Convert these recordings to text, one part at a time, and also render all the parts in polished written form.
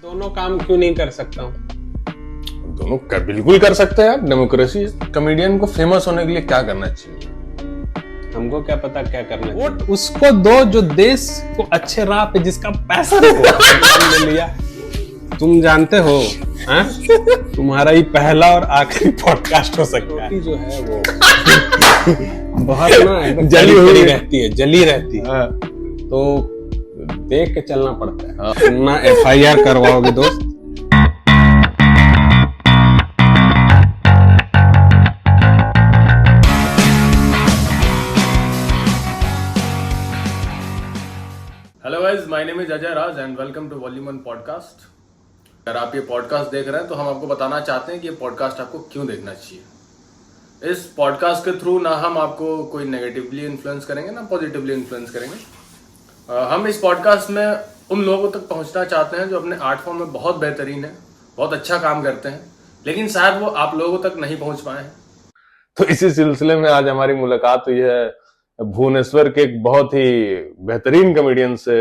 दोनों काम क्यों नहीं कर सकता हूँ? बिल्कुल कर सकते हैं आप, डेमोक्रेसी है। कॉमेडियन को फेमस होने के लिए क्या करना चाहिए? हमको क्या पता क्या करना चाहिए? वोट उसको दो जो देश को अच्छे राह पे जिसका पैसा ले लिया। तुम जानते हो तुम्हारा ही पहला और आखिरी पॉडकास्ट हो सकता है। जो है वो बहुत ना जली रहती है तो देख के चलना पड़ता है। ना FIR करवाओगे दोस्त। Hello guys, my name is Ajay Raj and welcome to volume 1 podcast. अगर आप ये पॉडकास्ट देख रहे हैं तो हम आपको बताना चाहते हैं कि ये पॉडकास्ट आपको क्यों देखना चाहिए। इस पॉडकास्ट के थ्रू ना हम आपको कोई नेगेटिवली इन्फ्लुएंस करेंगे ना पॉजिटिवली इन्फ्लुएंस करेंगे। हम इस पॉडकास्ट में उन लोगों तक पहुंचना चाहते हैं जो अपने आर्ट फॉर्म में बहुत बेहतरीन है, बहुत अच्छा काम करते हैं, लेकिन शायद वो आप लोगों तक नहीं पहुंच पाए हैं। तो इसी सिलसिले में आज हमारी मुलाकात हुई है भुवनेश्वर के एक बहुत ही बेहतरीन कॉमेडियन से।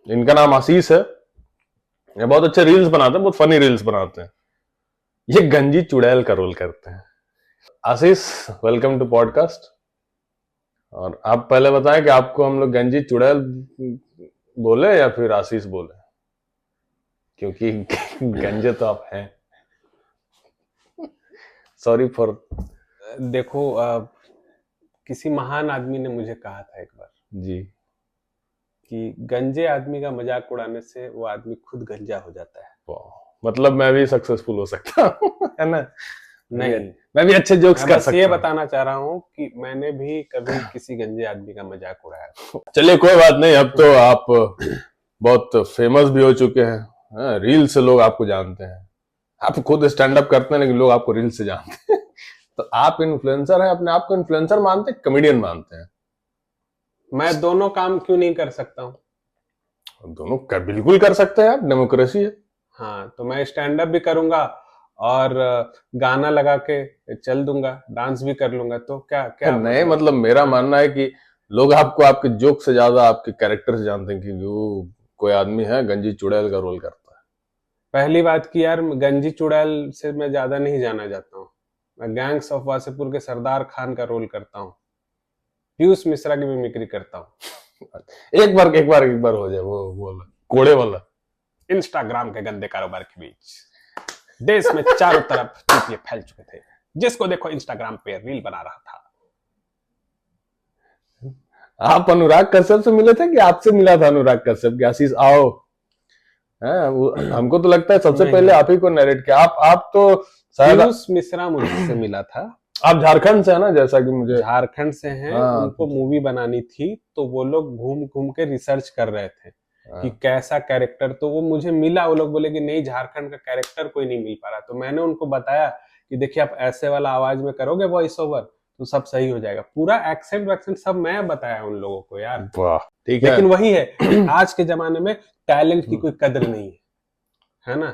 इनका नाम आशीष है। ये बहुत अच्छे रील्स बनाते हैं, बहुत फनी रील्स बनाते हैं। ये गंजी चुड़ैल का रोल करते हैं। आशीष, वेलकम टू पॉडकास्ट। और आप पहले बताएं कि आपको हम लोग गंजी चुड़ैल बोले या फिर आशीष बोले, क्योंकि गंजे तो आप हैं। Sorry for. देखो किसी महान आदमी ने मुझे कहा था एक बार जी कि गंजे आदमी का मजाक उड़ाने से वो आदमी खुद गंजा हो जाता है। मतलब मैं भी सक्सेसफुल हो सकता हूँ है ना? नहीं, मैं भी अच्छे जोक्स कर सकता हूँ। ये बताना चाह रहा हूँ कि मैंने भी कभी किसी गंजे आदमी का मजाक उड़ाया। चलिए कोई बात नहीं, अब तो आप बहुत फेमस भी हो चुके हैं। रील से लोग आपको जानते हैं। आप खुद स्टैंड अप करते हैं लेकिन लोग आपको रील से जानते हैं। तो आप इन्फ्लुएंसर हैं, अपने आप को इन्फ्लुएंसर मानते हैं, कॉमेडियन मानते हैं? मैं दोनों काम क्यों नहीं कर सकता हूँ? बिल्कुल कर सकते हैं आप, डेमोक्रेसी है। हाँ, तो मैं स्टैंड अप भी करूंगा और गाना लगा के चल दूंगा, डांस भी कर लूंगा। तो क्या क्या नहीं, मतलब मेरा मानना है कि लोग आपको आपके जोक से ज्यादा आपके कैरेक्टर से जानते हैं कि वो कोई आदमी है गंजी चुड़ैल का रोल करता है। पहली बात की यार, गंजी चुड़ैल से मैं ज्यादा नहीं जाना जाता हूँ। मैं गैंग्स ऑफ वासेपुर के सरदार खान का रोल करता हूँ, पीयूष मिश्रा की मिमिक्री करता हूँ। एक बार हो जाए वो कोड़े वाला। इंस्टाग्राम के गंदे कारोबार के बीच देश में चारों तरफ चूतिए फैल चुके थे। जिसको देखो इंस्टाग्राम पे रील बना रहा था। आप अनुराग कश्यप से मिले थे कि आपसे मिला था अनुराग कश्यप कि आशीष आओ? हमको तो लगता है सबसे पहले आप ही को नरेट किया। आप तो पीयूष मिश्रा मुझसे मिला था। आप झारखंड से है ना, जैसा कि मुझे। झारखंड से हैं। उनको मूवी बनानी थी तो वो लोग घूम घूम के रिसर्च कर रहे थे कि कैसा कैरेक्टर। तो वो मुझे मिला, वो लोग बोले कि नहीं, झारखंड का कैरेक्टर कोई नहीं मिल पा रहा। तो मैंने उनको बताया कि देखिए आप ऐसे वाला आवाज में करोगे वॉइस ओवर तो सब सही हो जाएगा। पूरा एक्सेंट वैक्सेंट सब मैं बताया उन लोगों को यार। वाह, ठीक है। लेकिन वही है, आज के जमाने में टैलेंट की कोई कदर नहीं है ना?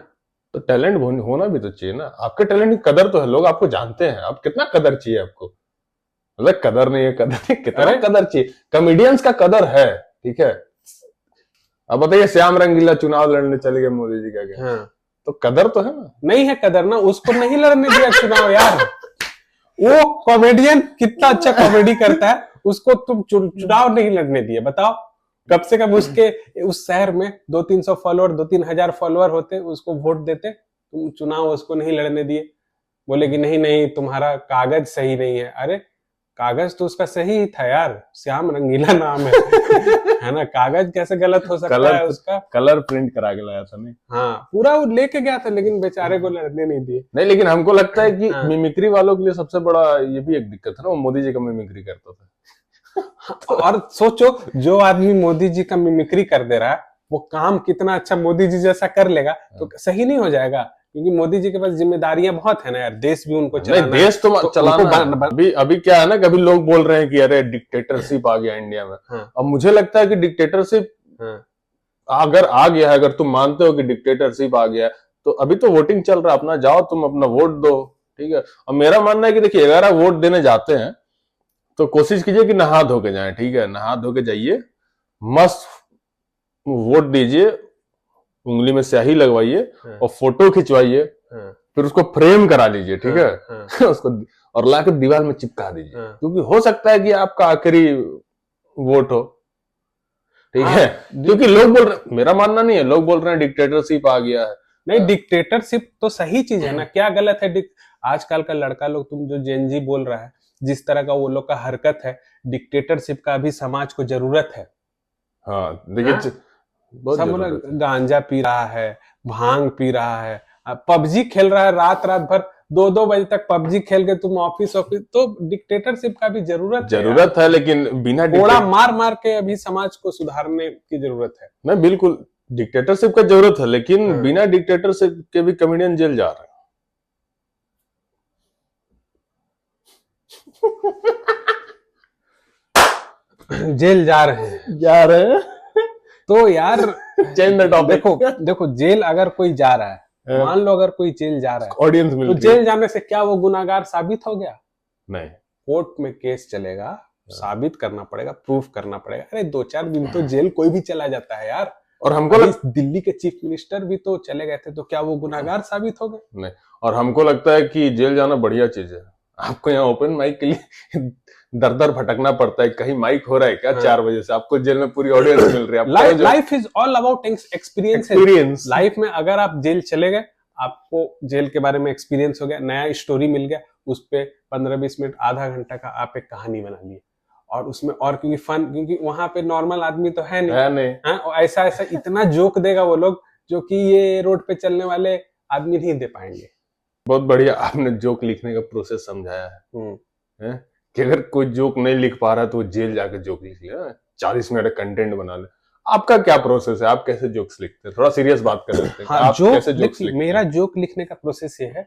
तो टैलेंट होना भी तो चाहिए ना। आपके टैलेंट की कदर तो है, लोग आपको जानते हैं। आप कितना कदर चाहिए आपको? मतलब कदर नहीं है, कदर नहीं, कितना कदर चाहिए? कॉमेडियंस का कदर है, ठीक है। अब बताइए, श्याम रंगीला चुनाव लड़ने चले गए मोदी जी का, हाँ। तो कदर तो है ना? नहीं है कदर ना, उसको नहीं लड़ने दिया चुनाव यार। वो कॉमेडियन कितना अच्छा कॉमेडी करता है, उसको तुम चुनाव नहीं लड़ने दिए। बताओ, कब से कब उसके उस शहर में 200-300 फॉलोअर, 2-3 हजार फॉलोअर होते, उसको वोट देते। तुम चुनाव उसको नहीं लड़ने दिए। बोले कि नहीं तुम्हारा कागज सही नहीं है। अरे कागज तो उसका सही ही था यार, श्याम रंगीला नाम है ना? कागज कैसे गलत हो सकता है? उसका कलर प्रिंट करा के लाया था। नहीं, हाँ, पूरा वो लेके गया था, लेकिन बेचारे को लड़ने नहीं दिए। नहीं, लेकिन हमको लगता है कि मिमिक्री वालों के लिए सबसे बड़ा ये भी एक दिक्कत है ना, वो मोदी जी का मिमिक्री करता था। और सोचो, जो आदमी मोदी जी का मिमिक्री कर दे रहा है वो काम कितना अच्छा मोदी जी जैसा कर लेगा तो सही नहीं हो जाएगा? क्योंकि मोदी जी के पास जिम्मेदारियां बहुत है ना यार, देश भी उनको चलाना। नहीं, देश तो चलाना। अभी क्या है ना, कभी लोग बोल रहे हैं कि अरे डिक्टेटरशिप आ गया इंडिया में। अब मुझे लगता है कि डिक्टेटरशिप अगर आ गया है, अगर तुम मानते हो कि डिक्टेटरशिप आ गया, तो अभी तो वोटिंग चल रहा है, अपना जाओ तुम अपना वोट दो, ठीक है। और मेरा मानना है कि देखिए, अगर आप वोट देने जाते हैं तो कोशिश कीजिए कि नहा धो के जाएं, ठीक है। नहा धो के जाइए, मस्त वोट दीजिए, उंगली में स्याही लगवाइए हाँ। और फोटो खिंचवाइए, हाँ, फिर उसको फ्रेम करा लीजिए, ठीक है। हाँ, उसको और लाके दीवार में चिपका दीजिए, हाँ। क्योंकि हो सकता है कि आपका आखिरी वोट हो, ठीक हाँ, है। क्योंकि लोग बोल रहे, मेरा मानना नहीं है, लोग बोल रहे हैं डिक्टेटरशिप आ गया है। नहीं, डिक्टेटरशिप तो सही चीज है ना, क्या गलत है? आजकल का लड़का लोग, तुम जो जेनजी बोल रहा है, जिस तरह का वो लोग का हरकत है, डिक्टेटरशिप का भी समाज को जरूरत है। हाँ देखिए, हाँ? बहुत सब जरूरत लोग है। गांजा पी रहा है, भांग पी रहा है, पबजी खेल रहा है, रात रात भर 2-2 बजे तक पबजी खेल के तुम ऑफिस, तो डिक्टेटरशिप का भी जरूरत है यार। जरूरत है, लेकिन बिना कोड़ा मार मार के अभी समाज को सुधारने की जरूरत है। नहीं, बिल्कुल डिक्टेटरशिप का जरूरत है, लेकिन हाँ। बिना डिक्टेटरशिप के भी कॉमेडियन जेल जा रहे हैं। जेल जा रहे हैं तो यार चेंज द टॉपिक। देखो जेल अगर कोई जा रहा है, हाँ। मान लो अगर कोई जेल जा रहा है, ऑडियंस तो मिलती है। जेल जाने से क्या वो गुनाहगार साबित हो गया? नहीं, कोर्ट में केस चलेगा, साबित करना पड़ेगा, प्रूफ करना पड़ेगा। अरे 2-4 दिन तो जेल कोई भी चला जाता है यार। और हमको अभी दिल्ली के चीफ मिनिस्टर भी तो चले गए थे, तो क्या वो गुनाहगार साबित हो गए? नहीं, और हमको लगता है कि जेल जाना बढ़िया चीज है। आपको यहाँ ओपन माइक के लिए दर दर भटकना पड़ता है, कहीं माइक हो रहा है क्या? हाँ। 4 बजे से आपको जेल में पूरी ऑडियंस मिल रही है। Life is all about experience. Life में अगर आप जेल चले गए, आपको जेल के बारे में एक्सपीरियंस हो गया, नया स्टोरी मिल गया, उस पे 15-20 मिनट, आधा घंटा का आप एक कहानी बना लिए, और उसमें और क्योंकि वहां पे नॉर्मल आदमी तो है नहीं। हाँ, और ऐसा इतना जोक देगा वो लोग जो कि ये रोड पे चलने वाले आदमी नहीं दे पाएंगे। बहुत बढ़िया आपने जोक लिखने का प्रोसेस समझाया है कि अगर कोई जोक नहीं लिख पा रहा तो वो जेल जाकर जोक लिख ले, 40 मिनट का कंटेंट बना ले। आपका क्या प्रोसेस है? आप कैसे जोक्स लिखते हैं? थोड़ा सीरियस बात कर लेते हैं। हाँ, आप कैसे जोक्स लिखते हैं? मेरा जोक लिखने का प्रोसेस ये है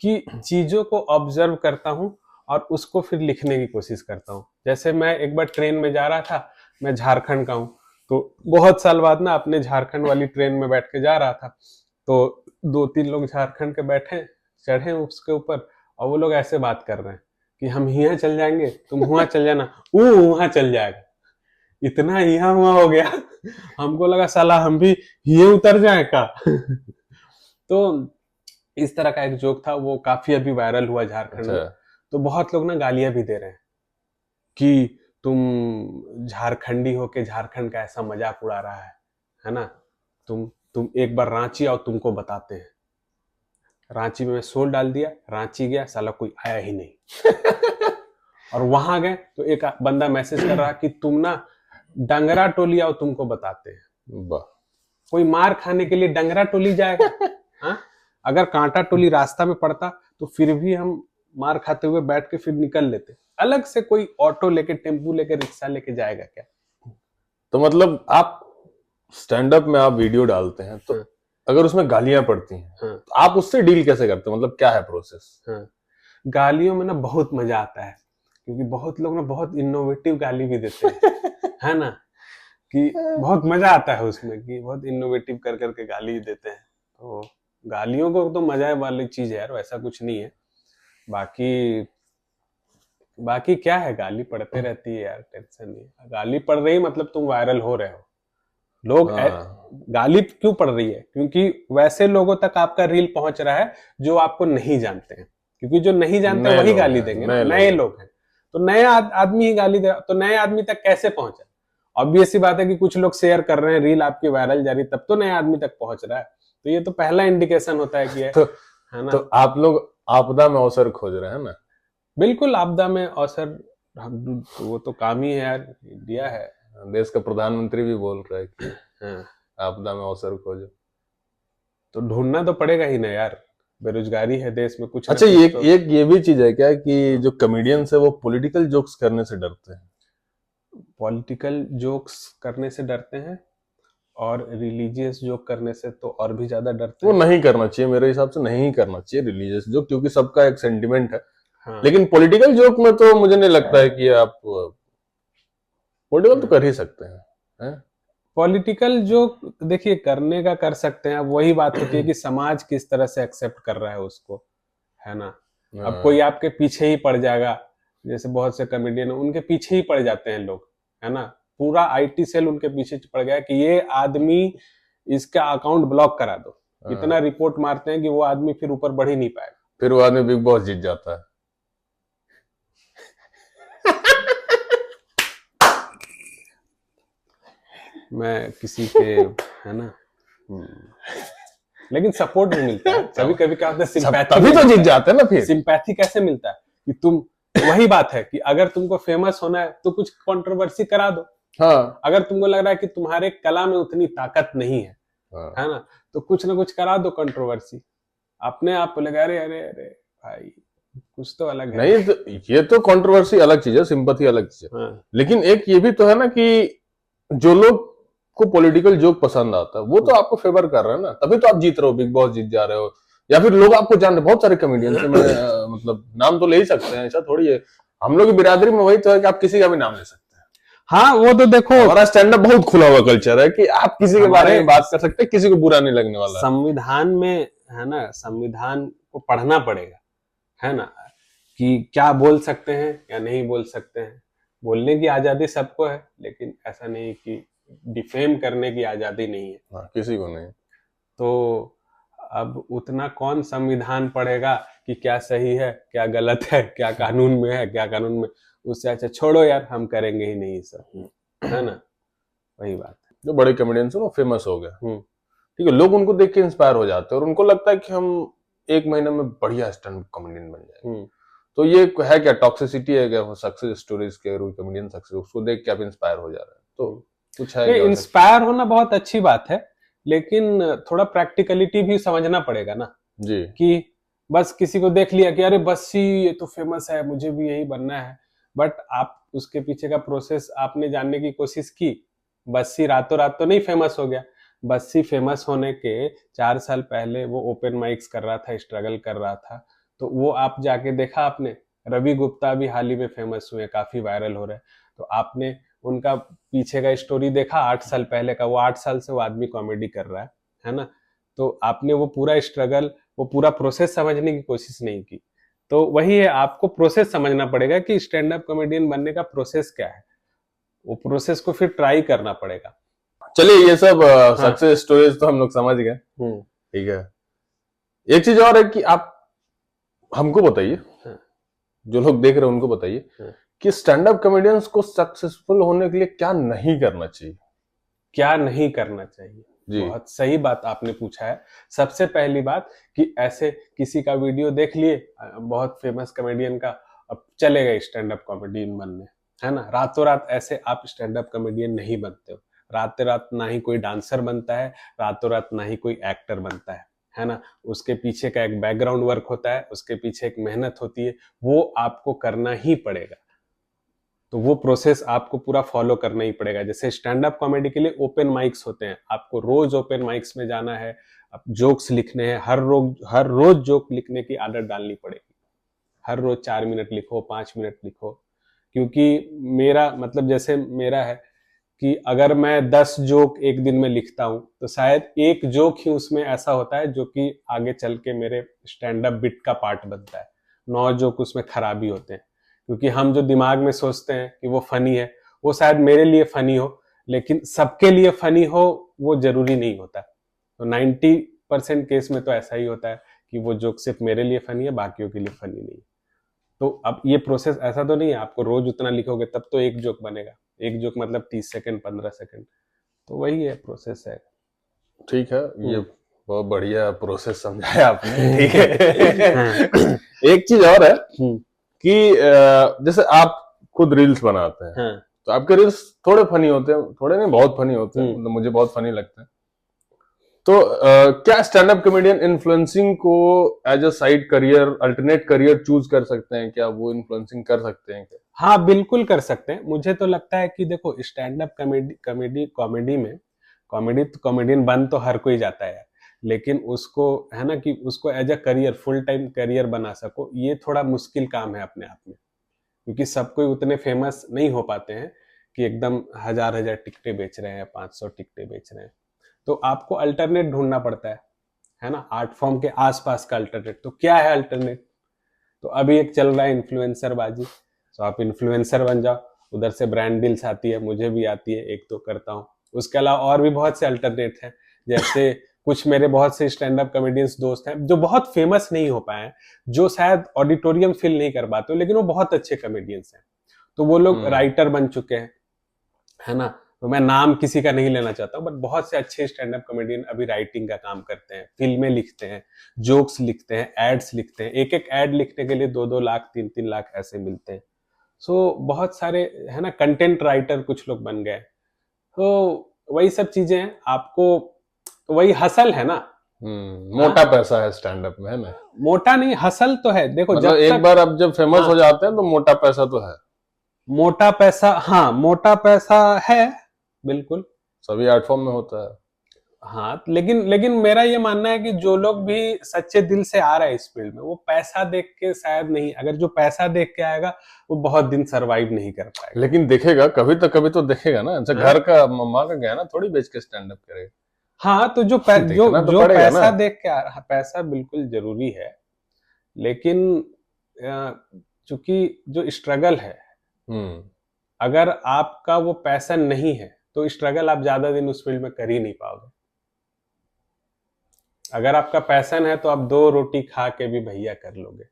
कि चीजों को ऑब्जर्व करता हूँ और उसको फिर लिखने की कोशिश करता हूँ। जैसे मैं एक बार ट्रेन में जा रहा था, मैं झारखंड का हूँ, तो बहुत साल बाद ना अपने झारखंड वाली ट्रेन में बैठ के जा रहा था, तो 2-3 लोग झारखंड के बैठे चढ़े उसके ऊपर, और वो लोग ऐसे बात कर रहे हैं कि हम यहाँ चल जाएंगे, तुम वहां चल जाना, वो वहां चल जाएगा। इतना यहाँ हुआ हो गया, हमको लगा साला हम भी ये उतर जाए का। तो इस तरह का एक जोक था, वो काफी अभी वायरल हुआ झारखंड में। तो बहुत लोग ना गालियां भी दे रहे हैं कि तुम झारखंडी हो के झारखंड का ऐसा मजाक उड़ा रहा है ना। तुम एक बार रांची आओ, तुमको बताते हैं। रांची में मैं सोल डाल दिया, रांची गया, साला कोई आया ही नहीं। और वहां गए तो एक बंदा मैसेज कर रहा कि तुम ना डंगरा टोली आओ, तुमको बताते हैं। कोई मार खाने के लिए डंगरा टोली जाएगा? हाँ? अगर कांटा टोली रास्ता में पड़ता तो फिर भी हम मार खाते हुए बैठ के फिर निकल लेते। अलग से कोई ऑटो लेके, टेम्पू लेके, रिक्शा लेके जाएगा क्या? तो मतलब आप स्टैंड अप में आप वीडियो डालते हैं, तो अगर उसमें गालियां पड़ती हैं, तो आप उससे डील कैसे करते हैं? मतलब क्या है प्रोसेस? गालियों में ना बहुत मजा आता है, क्योंकि बहुत लोग ना बहुत इनोवेटिव गाली भी देते हैं, है ना, कि बहुत मजा आता है उसमें, कि बहुत इनोवेटिव कर करके गाली देते हैं। तो गालियों को तो मजा वाली चीज है यार, वैसा कुछ नहीं है। बाकी क्या है, गाली पड़ते रहती है यार, टेंशन नहीं है। गाली पड़ रही मतलब तुम वायरल हो रहे हो। लोग गाली क्यों पड़ रही है? क्योंकि वैसे लोगों तक आपका रील पहुंच रहा है जो आपको नहीं जानते हैं, क्योंकि जो नहीं जानते वही गाली देंगे। नए लोग हैं तो नए आदमी ही गाली दे रहा, तो नए आदमी तक कैसे पहुंचा? ऑब्वियस सी बात है कि कुछ लोग शेयर कर रहे हैं, रील आपकी वायरल जा रही, तब तो नए आदमी तक पहुंच रहा है। तो ये तो पहला इंडिकेशन होता है कि है ना। तो आप लोग आपदा में अवसर खोज रहे हैं ना? बिल्कुल, आपदा में अवसर, वो तो काम ही है यार, इंडिया है। देश का प्रधानमंत्री भी बोल रहा है कि आपदा में अवसर खोजो। तो ढूंढना तो पड़ेगा ही ना यार, बेरोजगारी है देश में कुछ। अच्छा, ये भी चीज है क्या कि जो कॉमेडियंस है वो पॉलिटिकल जोक्स करने से डरते हैं? पॉलिटिकल जोक्स करने से डरते हैं, और रिलीजियस जोक करने से तो और भी ज्यादा डरते हैं। वो नहीं करना चाहिए, मेरे हिसाब से नहीं करना चाहिए रिलीजियस जोक, क्योंकि सबका एक सेंटिमेंट है। हाँ। लेकिन पॉलिटिकल जोक में तो मुझे नहीं लगता है कि आप पॉलिटिकल तो कर ही सकते हैं। पॉलिटिकल जोक देखिए करने का कर सकते हैं, अब वही बात होती है कि समाज किस तरह से एक्सेप्ट कर रहा है उसको, है ना। अब कोई आपके पीछे ही पड़ जाएगा, जैसे बहुत से कॉमेडियन उनके पीछे ही पड़ जाते हैं लोग, है ना। पूरा आईटी सेल उनके पीछे पड़ गया कि ये आदमी इसका अकाउंट ब्लॉक करा दो। इतना रिपोर्ट मारते हैं कि वो आदमी फिर ऊपर बढ़ ही नहीं पाएगा। फिर वो आदमी बिग बॉस जीत जाता है। मैं किसी के है ना, लेकिन सपोर्ट भी मिलता है कभी कभी। क्या होता है, सिंपैथी तभी तो जीत जाते हैं ना। फिर सिंपैथी कैसे मिलता है कि तुम, वही बात है कि अगर तुमको फेमस होना है तो कुछ कंट्रोवर्सी करा दो। हाँ, अगर तुमको लग रहा है कि तुम्हारे कला में उतनी ताकत नहीं है, हाँ। है ना, तो कुछ ना कुछ करा दो कंट्रोवर्सी। अपने आप को लगा, अरे अरे अरे भाई कुछ तो अलग है। नहीं तो ये तो कंट्रोवर्सी अलग चीज है, सिंपैथी अलग चीज है। हाँ। लेकिन एक ये भी तो है ना कि जो लोग को पॉलिटिकल जोक पसंद आता है वो तो आपको फेवर कर रहे हैं ना, तभी तो आप जीत रहे हो, बिग बॉस जीत जा रहे हो। या फिर लोग आपको जान रहे, बहुत सारे कॉमेडियंस हैं, मैं मतलब नाम तो ले ही सकते हैं, ऐसा थोड़ी है। हम लोग की बिरादरी में वही तो है कि आप किसी का भी नाम ले सकते हैं। हाँ वो तो देखो, हमारा स्टैंड अप बहुत खुला हुआ कल्चर है कि आप किसी के बारे में बात कर सकते हैं, किसी को बुरा नहीं लगने वाला। संविधान में है ना, संविधान को पढ़ना पड़ेगा, है ना, कि क्या बोल सकते हैं या नहीं बोल सकते हैं। बोलने की आजादी सबको है, लेकिन ऐसा नहीं कि डिफेम करने की आजादी नहीं है। हाँ, किसी को नहीं। तो अब उतना कौन संविधान पढ़ेगा कि क्या सही है क्या गलत है, क्या कानून में है क्या कानून में। उससे अच्छा छोड़ो यार, हम करेंगे ही नहीं सब, है ना, वही बात है। जो बड़े कॉमेडियंस है वो फेमस हो गए, ठीक है, लोग उनको देख के इंस्पायर हो जाते हैं और उनको लगता है कि हम एक महीने में बढ़िया स्टैंड कॉमेडियन बन जाएंगे। तो ये है क्या, टॉक्सिसिटी है क्या सक्सेस स्टोरीज के, कॉमेडियन सक्सेस, उसको देख के आप इंस्पायर हो जा रहे हैं। तो कुछ है, इंस्पायर होना बहुत अच्छी बात है, लेकिन थोड़ा प्रैक्टिकलिटी भी समझना पड़ेगा ना जी, कि बस किसी को देख लिया कि अरे बस ही ये तो फेमस है, मुझे भी यही बनना है, बट आप उसके पीछे का प्रोसेस आपने जानने की कोशिश की। बस्सी रातों रात तो नहीं फेमस हो गया। बस्सी फेमस होने के 4 साल पहले वो ओपन माइक्स कर रहा था, स्ट्रगल कर रहा था, तो वो आप जाके देखा आपने। रवि गुप्ता भी हाल ही में फेमस हुए, काफी वायरल हो रहे हैं, तो आपने उनका पीछे का स्टोरी देखा 8 साल पहले का। वो 8 साल से वो आदमी कॉमेडी कर रहा है ना, तो आपने वो पूरा स्ट्रगल, वो पूरा प्रोसेस समझने की कोशिश नहीं की। तो वही है, आपको प्रोसेस समझना पड़ेगा कि स्टैंड अप कॉमेडियन बनने का प्रोसेस क्या है, वो प्रोसेस को फिर ट्राई करना पड़ेगा। चलिए ये सब सक्सेस स्टोरीज तो हम लोग समझ गए, ठीक है। एक चीज और है कि आप हमको बताइए, जो लोग देख रहे हैं उनको बताइए कि स्टैंड अप कॉमेडियंस को सक्सेसफुल होने के लिए क्या नहीं करना चाहिए। क्या नहीं करना चाहिए जी, बहुत सही बात आपने पूछा है। सबसे पहली बात कि ऐसे किसी का वीडियो देख लिए बहुत फेमस कॉमेडियन का, अब चले गए स्टैंड अप कॉमेडियन बनने, है ना, रातों रात ऐसे आप स्टैंड अप कॉमेडियन नहीं बनते हो। रातों रात ना ही कोई डांसर बनता है, रातों रात ना ही कोई एक्टर बनता है ना। उसके पीछे का एक बैकग्राउंड वर्क होता है, उसके पीछे एक मेहनत होती है, वो आपको करना ही पड़ेगा। तो वो प्रोसेस आपको पूरा फॉलो करना ही पड़ेगा। जैसे स्टैंड अप कॉमेडी के लिए ओपन माइक्स होते हैं, आपको रोज ओपन माइक्स में जाना है, अब जोक्स लिखने हैं, हर रोज जोक लिखने की आदत डालनी पड़ेगी। हर रोज 4 मिनट लिखो, 5 मिनट लिखो। क्योंकि मेरा मतलब जैसे मेरा है कि अगर मैं 10 जोक एक दिन में लिखता हूं, तो शायद एक जोक ही उसमें ऐसा होता है जो कि आगे चल के मेरे स्टैंड अप बिट का पार्ट बनता है। 9 जोक उसमें खराबी होते हैं, क्योंकि हम जो दिमाग में सोचते हैं कि वो फनी है, वो शायद मेरे लिए फनी हो, लेकिन सबके लिए फनी हो वो जरूरी नहीं होता। तो 90% केस में तो ऐसा ही होता है कि वो जोक सिर्फ मेरे लिए फनी है, बाकियों के लिए फनी नहीं। तो अब ये प्रोसेस ऐसा तो नहीं है आपको रोज उतना लिखोगे तब तो एक जोक बनेगा। एक जोक मतलब 30 सेकंड 15 सेकंड, तो वही है प्रोसेस है। ठीक है, ये बहुत बढ़िया प्रोसेस समझाया आपने, ठीक है। एक चीज और है कि जैसे आप खुद रील्स बनाते हैं, तो आपके रील्स थोड़े फनी होते हैं, थोड़े नहीं बहुत फनी होते हैं, मतलब मुझे बहुत फनी लगते हैं। तो क्या स्टैंड अप कॉमेडियन इन्फ्लुएंसिंग को as a side career, alternate career choose कर सकते हैं क्या? वो इन्फ्लुएंसिंग कर सकते हैं क्या? हाँ बिल्कुल कर सकते हैं। मुझे तो लगता है कि देखो स्टैंड अप कॉमेडी में कॉमेडियन बन तो हर कोई जाता है, लेकिन उसको है ना कि उसको as a career, full time career बना सको, ये थोड़ा मुश्किल काम है अपने आप में। क्योंकि सब कोई उतने फेमस नहीं हो पाते हैं कि एकदम हजार टिकटें बेच रहे हैं, 500 टिकटें बेच रहे हैं। तो आपको अल्टरनेट ढूंढना पड़ता है ना, आर्ट फॉर्म के आसपास का अल्टरनेट। तो क्या है अल्टरनेट? तो अभी एक चल रहा है इन्फ्लुएंसर बाजी। तो आप इन्फ्लुएंसर बन जाओ, उधर से ब्रांड डील्स आती है, मुझे भी आती है, एक तो करता हूँ। उसके अलावा और भी बहुत से अल्टरनेट हैं, जैसे कुछ मेरे बहुत से स्टैंड अप कॉमेडियंस दोस्त हैं जो बहुत फेमस नहीं हो पाए हैं, जो शायद ऑडिटोरियम फिल नहीं कर पाते, लेकिन वो बहुत अच्छे कॉमेडियंस हैं। तो वो लोग राइटर बन चुके हैं, है ना। तो मैं नाम किसी का नहीं लेना चाहता हूँ, बट बहुत से अच्छे स्टैंड अप कॉमेडियन अभी राइटिंग का काम करते हैं, फिल्में लिखते हैं, जोक्स लिखते हैं, एड्स लिखते हैं। एक एक एड लिखने के लिए 2-2 लाख 3-3 लाख ऐसे मिलते हैं। सो बहुत सारे, है ना, कंटेंट राइटर कुछ लोग बन गए। तो वही सब चीजें हैं आपको, तो वही हसल है ना। मोटा पैसा है स्टैंड अप में, है ना। मोटा नहीं, हसल तो है। देखो मतलब जब एक तक बार अब जब फेमस हो जाते हैं तो मोटा पैसा तो है। मोटा पैसा, हाँ मोटा पैसा है, बिल्कुल सभी आर्ट फॉर्म में होता है। हाँ, लेकिन लेकिन मेरा ये मानना है कि जो लोग भी सच्चे दिल से आ रहे हैं इस फील्ड में, वो पैसा देख के शायद नहीं, अगर जो पैसा देख के आएगा वो बहुत दिन सरवाइव नहीं कर पाएगा। लेकिन देखेगा कभी तो देखेगा ना। अच्छा, घर का मम्मा का गहना थोड़ी बेच के स्टैंड अप करेगा। हाँ, तो जो देखना तो जो पड़ेगा पैसा ना। देख के आ रहा, पैसा बिल्कुल जरूरी है, लेकिन चूंकि जो स्ट्रगल है, अगर आपका वो पैसा नहीं है तो स्ट्रगल आप ज्यादा दिन उस फील्ड में कर ही नहीं पाओगे। अगर आपका पैशन है तो आप 2 रोटी खा के भी भैया कर लोगे,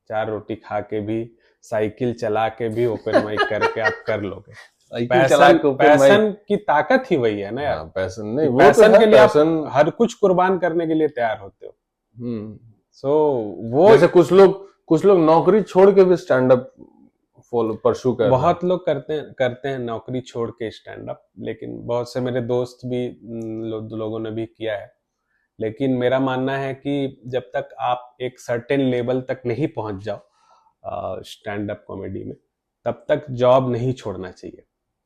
4 रोटी खा के भी, साइकिल चला के भी, ओपन माइक करके आप कर लोगे। पैशन की ताकत ही वही है ना यार। पैशन नहीं, वो पैशन तो के लिए पैशन, आप हर कुछ कुर्बान करने के लिए तैयार होते हो। सो वो जैसे कुछ लोग नौकरी छोड़ के भी स्टैंड अप परस्यू कर रहे हैं। बहुत लोग करते हैं नौकरी छोड़ के स्टैंड अप, लेकिन बहुत से मेरे दोस्त भी लोगों ने भी किया है। लेकिन मेरा मानना है कि जब तक आप एक सर्टेन लेवल तक नहीं पहुंच जाओ स्टैंड अप कॉमेडी में, तब तक जॉब नहीं छोड़ना चाहिए,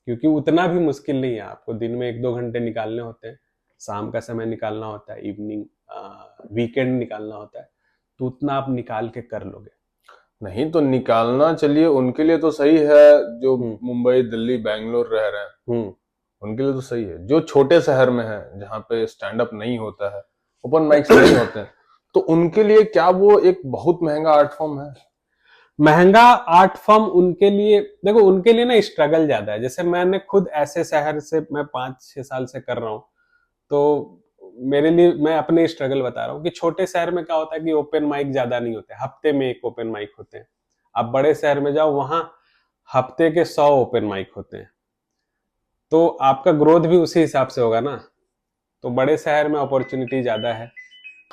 क्योंकि उतना भी मुश्किल नहीं है। आपको दिन में 1-2 घंटे निकालने होते हैं, शाम का समय निकालना होता है, इवनिंग वीकेंड निकालना होता है, तो उतना आप निकाल के कर लोगे। नहीं तो निकालना, चलिए उनके लिए तो सही है जो मुंबई, दिल्ली, बैंगलोर रह रहे हैं, उनके लिए तो सही है। जो छोटे शहर में है जहाँ पे स्टैंड अप नहीं होता है, ओपन माइक्स नहीं होते हैं, तो उनके लिए क्या वो एक बहुत महंगा आर्ट फॉर्म है? महंगा आर्ट फॉर्म उनके लिए, देखो उनके लिए ना स्ट्रगल ज्यादा है। जैसे मैंने खुद ऐसे शहर से मैं 5-6 साल से कर रहा हूँ, तो मेरे लिए, मैं अपने स्ट्रगल बता रहा हूँ कि छोटे शहर में क्या होता है कि ओपन माइक ज्यादा नहीं होते, हफ्ते में 1 ओपन माइक होते हैं। आप बड़े शहर में जाओ, वहां हफ्ते के 100 ओपन माइक होते हैं, तो आपका ग्रोथ भी उसी हिसाब से होगा ना। तो बड़े शहर में अपॉर्चुनिटी ज्यादा है।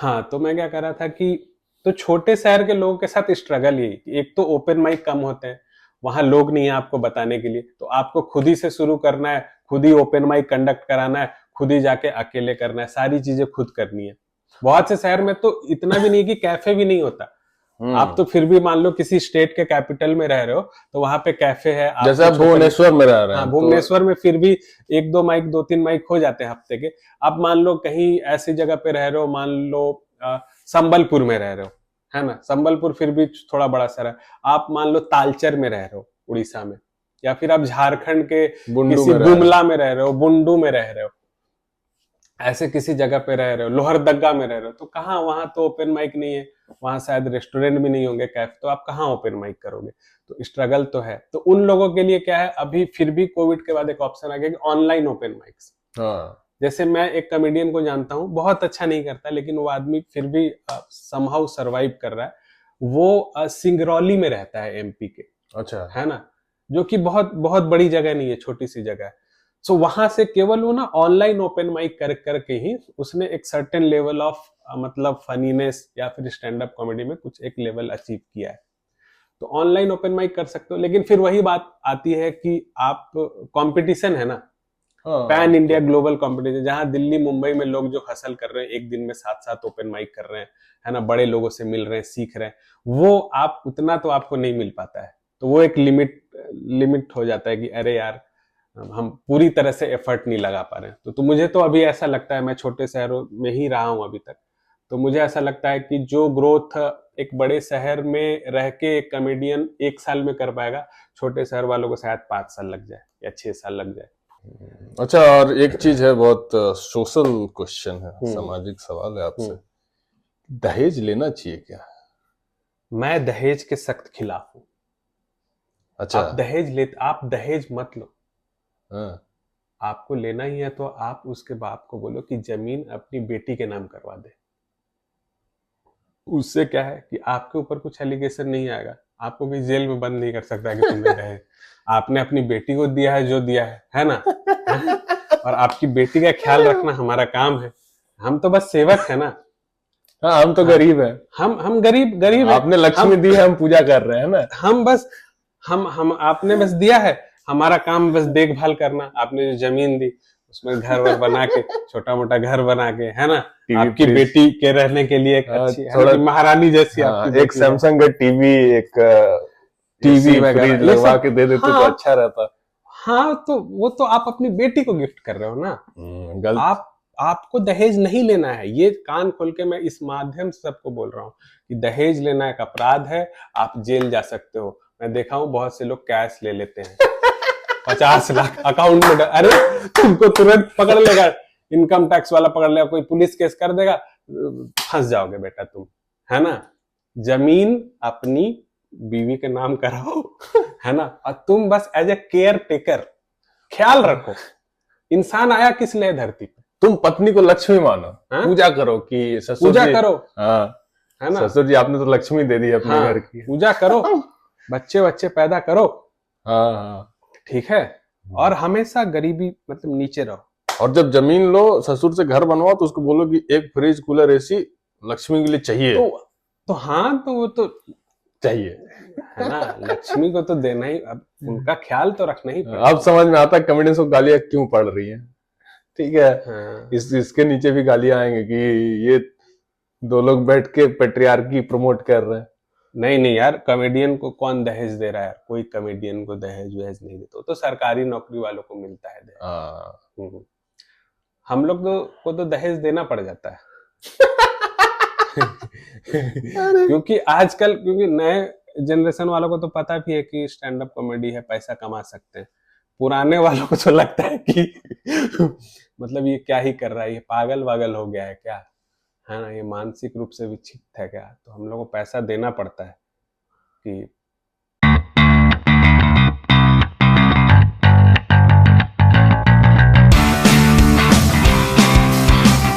हाँ, तो मैं क्या कर रहा था कि तो छोटे शहर के लोगों के साथ स्ट्रगल यही, एक तो ओपन माइक कम होते हैं, वहां लोग नहीं है आपको बताने के लिए, तो आपको खुद ही से शुरू करना है, खुद ही ओपन माइक कंडक्ट कराना है, खुद ही जाके अकेले करना है, सारी चीजें खुद करनी है। बहुत से शहर में तो इतना भी नहीं कि कैफे भी नहीं होता। आप तो फिर भी मान लो किसी स्टेट के कैपिटल में रह रहे हो, तो वहां पे कैफे है। जैसे आप भुवनेश्वर में रह रहे हैं, भुवनेश्वर में फिर भी 1-2 माइक, 2-3 माइक हो जाते हैं हफ्ते के। आप मान लो कहीं ऐसी जगह पे रह रहे हो, मान लो संबलपुर में रह रहे हो, है ना, संबलपुर फिर भी थोड़ा बड़ा शहर है। आप मान लो तालचर में रह रहे हो उड़ीसा में, या फिर आप झारखंड के किसी गुमला में रह रहे हो, बुंडू में रह रहे हो, ऐसे किसी जगह पे रह रहे हो, लोहरदग्गा में रह रहे हो, तो कहाँ, वहां तो ओपन माइक नहीं है, वहां शायद रेस्टोरेंट भी नहीं होंगे, कैफ, तो आप कहाँ ओपन माइक करोगे। तो स्ट्रगल तो है। तो उन लोगों के लिए क्या है, अभी फिर भी कोविड के बाद एक ऑप्शन आ गया कि ऑनलाइन ओपन माइक्स। जैसे मैं एक कॉमेडियन को जानता हूँ, बहुत अच्छा नहीं करता, लेकिन वो आदमी फिर भी समहाउ सरवाइव कर रहा है। वो सिंगरौली में रहता है, एमपी के, अच्छा, है ना, जो कि बहुत बहुत बड़ी जगह नहीं है, छोटी सी जगह है। सो वहां से केवल वो ना ऑनलाइन ओपन माइक करके ही उसने एक सर्टेन लेवल ऑफ मतलब फनीनेस या फिर स्टैंड अप कॉमेडी में कुछ एक लेवल अचीव किया है। तो ऑनलाइन ओपन माइक कर सकते हो, लेकिन फिर वही बात आती है कि आप, कंपटीशन है ना, पैन इंडिया ग्लोबल कंपटीशन, जहां दिल्ली मुंबई में लोग जो हसल कर रहे हैं, एक दिन में 7-7 ओपन माइक कर रहे हैं, है ना, बड़े लोगों से मिल रहे हैं, सीख रहे हैं, वो आप उतना तो आपको नहीं मिल पाता है। तो वो एक लिमिट हो जाता है कि अरे यार, हम पूरी तरह से एफर्ट नहीं लगा पा रहे हैं। तो मुझे तो अभी ऐसा लगता है, मैं छोटे शहरों में ही रहा हूं अभी तक, तो मुझे ऐसा लगता है कि जो ग्रोथ एक बड़े शहर में रह के एक कॉमेडियन 1 साल में कर पाएगा, छोटे शहर वालों को शायद 5 साल लग जाए या 6 साल लग जाए। अच्छा, और एक चीज है, बहुत सोशल क्वेश्चन है, सामाजिक सवाल है आपसे, दहेज लेना चाहिए क्या? मैं दहेज के सख्त खिलाफ हूँ। अच्छा, आप दहेज मत लो। आपको लेना ही है तो आप उसके बाप को बोलो कि जमीन अपनी बेटी के नाम करवा दे। उससे क्या है कि आपके ऊपर कुछ एलिगेशन नहीं आएगा, आपको भी जेल में बंद नहीं कर सकता है कि तुमने दहेज, आपने अपनी बेटी को दिया है जो दिया है ना। और आपकी बेटी का ख्याल रखना हमारा काम है, हम तो बस सेवक है ना। हाँ, हम तो गरीब हैं। हम गरीब है। आपने लक्ष्मी दी है, हम पूजा कर रहे हैं ना। हम बस हम आपने बस दिया है, हमारा काम बस देखभाल करना। आपने जो जमीन दी उसमें घर वर बना के, छोटा मोटा घर बना के, है ना, आपकी बेटी के रहने के लिए एक अच्छी थोड़ा महारानी जैसी आपकी एक सैमसंग का टीवी, एक टीवी फ्रिज लगवा के दे देते तो अच्छा रहता। हाँ, तो वो तो आप अपनी बेटी को गिफ्ट कर रहे हो ना। आपको दहेज नहीं लेना है, ये कान खोल के मैं इस माध्यम से सबको बोल रहा हूँ कि दहेज लेना एक अपराध है, आप जेल जा सकते हो। मैं देखा हूँ बहुत से लोग कैश ले लेते हैं 50 लाख अकाउंट में, अरे तुमको तुरंत पकड़ लेगा, इनकम टैक्स वाला पकड़ लेगा, कोई पुलिस केस कर देगा, फंस जाओगे बेटा तुम, है ना। जमीन अपनी बीवी के नाम कराओ, है ना, और तुम बस एज ए केयर टेकर ख्याल रखो। इंसान आया किस लिए धरती पे? तुम पत्नी को लक्ष्मी मानो, पूजा करो कि ससुर पूजा करो, हाँ, है ना, ससुर जी आपने तो लक्ष्मी दे दी अपने घर की, पूजा करो, बच्चे पैदा करो, हाँ, ठीक है। और हमेशा गरीबी मतलब नीचे रहो। और जब जमीन लो, ससुर से घर बनवाओ, तो उसको बोलो कि एक फ्रिज कूलर एसी लक्ष्मी के लिए चाहिए। तो हाँ, तो वो तो चाहिए, है ना, लक्ष्मी को तो देना ही, अब उनका ख्याल तो रखना ही पड़ेगा। अब समझ में आता है कॉमेडियंस को गालियां क्यों पड़ रही हैं, ठीक है। हाँ। इसके नीचे भी गालियां आएंगे कि ये दो लोग बैठ के पेट्रियार्की प्रमोट कर रहे हैं। नहीं यार, कॉमेडियन को कौन दहेज दे रहा है? कोई कॉमेडियन को दहेज वहेज नहीं देता, तो सरकारी नौकरी वालों को मिलता है दहेज। हम लोग को तो दहेज देना पड़ जाता है क्योंकि आजकल, क्योंकि नए जनरेशन वालों को तो पता भी है कि स्टैंड अप कॉमेडी है, पैसा कमा सकते हैं। पुराने वालों को तो लगता है कि मतलब ये क्या ही कर रहा है, ये पागल वागल हो गया है क्या, है ना, ये मानसिक रूप से विक्षिप्त है क्या। तो हम लोग को पैसा देना पड़ता है कि